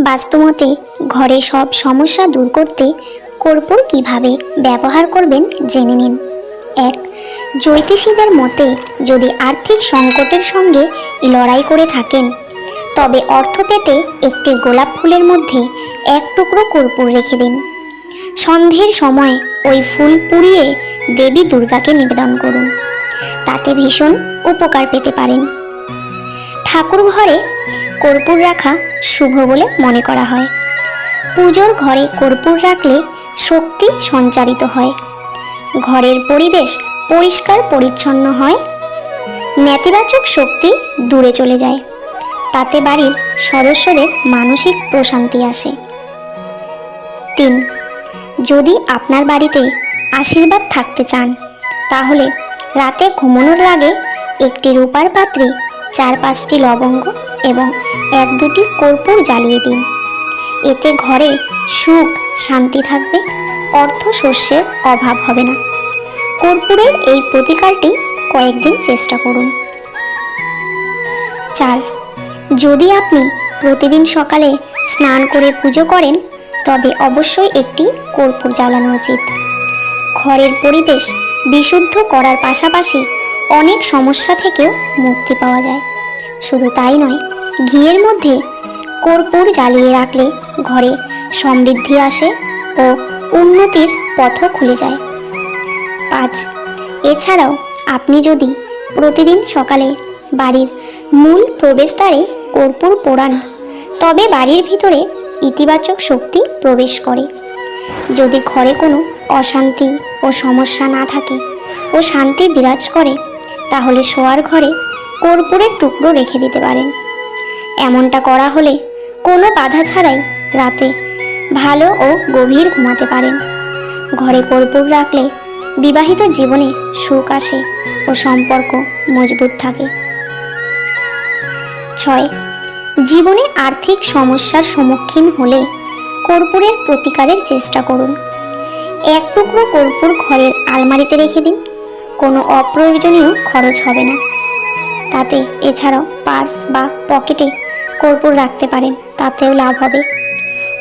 বাস্তুমতে ঘরে সব সমস্যা দূর করতে কর্পূর কিভাবে ব্যবহার করবেন জেনে নিন। 1. জ্যোতিষীদের মতে যদি আর্থিক সংকটের সঙ্গে লড়াই করে থাকেন তবে অর্থ পেতে একটি গোলাপ ফুলের মধ্যে এক টুকরো কর্পূর রেখে দিন। সন্ধ্যের সময় ওই ফুল পুড়িয়ে দেবী দুর্গাকে নিবেদন করুন, তাতে ভীষণ উপকার পেতে পারেন। ঠাকুর ঘরে কর্পূর রাখা শুভ বলে মনে করা হয়। পুজোর ঘরে কর্পূর রাখলে শক্তি সঞ্চারিত হয়, ঘরের পরিবেশ পরিষ্কার পরিচ্ছন্ন হয়, নেতিবাচক শক্তি দূরে চলে যায়, তাতে বাড়ির সদস্যদের মানসিক প্রশান্তি আসে। 3. যদি আপনার বাড়িতে আশীর্বাদ থাকতে চান তাহলে রাতে ঘুমানোর আগে একটি রূপার পাত্রে 4-5টি লবঙ্গ এবং 1-2টি কর্পূর জ্বালিয়ে দিন। এতে ঘরে সুখ শান্তি থাকবে, অর্থ শস্যের অভাব হবে না। কর্পূরের এই প্রতিকারটি কয়েকদিন চেষ্টা করুন। 4. যদি আপনি প্রতিদিন সকালে স্নান করে পুজো করেন তবে অবশ্যই একটি কর্পূর জ্বালানো উচিত। ঘরের পরিবেশ বিশুদ্ধ করার পাশাপাশি অনেক সমস্যা থেকেও মুক্তি পাওয়া যায়। শুধু তাই নয়, ঘিয়ের মধ্যে কর্পূর জ্বালিয়ে রাখলে ঘরে সমৃদ্ধি আসে ও উন্নতির পথও খুলে যায়। 5. এছাড়াও আপনি যদি প্রতিদিন সকালে বাড়ির মূল প্রবেশদ্বারে কর্পূর পোড়ান তবে বাড়ির ভিতরে ইতিবাচক শক্তি প্রবেশ করে। যদি ঘরে কোনো অশান্তি ও সমস্যা না থাকে ও শান্তি বিরাজ করে তাহলে শোয়ার ঘরে কর্পূরের টুকরো রেখে দিতে পারেন। এমনটা করা হলে কোনো বাধা ছাড়াই রাতে ভালো ও গভীর ঘুমাতে পারেন। ঘরে কর্পূর রাখলে বিবাহিত জীবনে সুখ আসে ও সম্পর্ক মজবুত থাকে। 6. জীবনে আর্থিক সমস্যার সম্মুখীন হলে কর্পূরের প্রতিকারের চেষ্টা করুন। 1 টুকরো কর্পূর ঘরের আলমারিতে রেখে দিন, কোনো অপ্রয়োজনীয় খরচ হবে না। তাতে এছাড়াও পার্স বা পকেটে কর্পূর রাখতে পারেন, তাতেও লাভ হবে।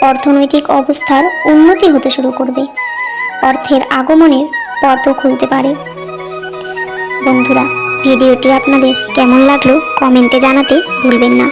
অর্থনৈতিক অবস্থার উন্নতি হতে শুরু করবে, অর্থের আগমনের পথও খুলতে পারে। বন্ধুরা, ভিডিওটি আপনাদের কেমন লাগলো কমেন্টে জানাতে ভুলবেন না।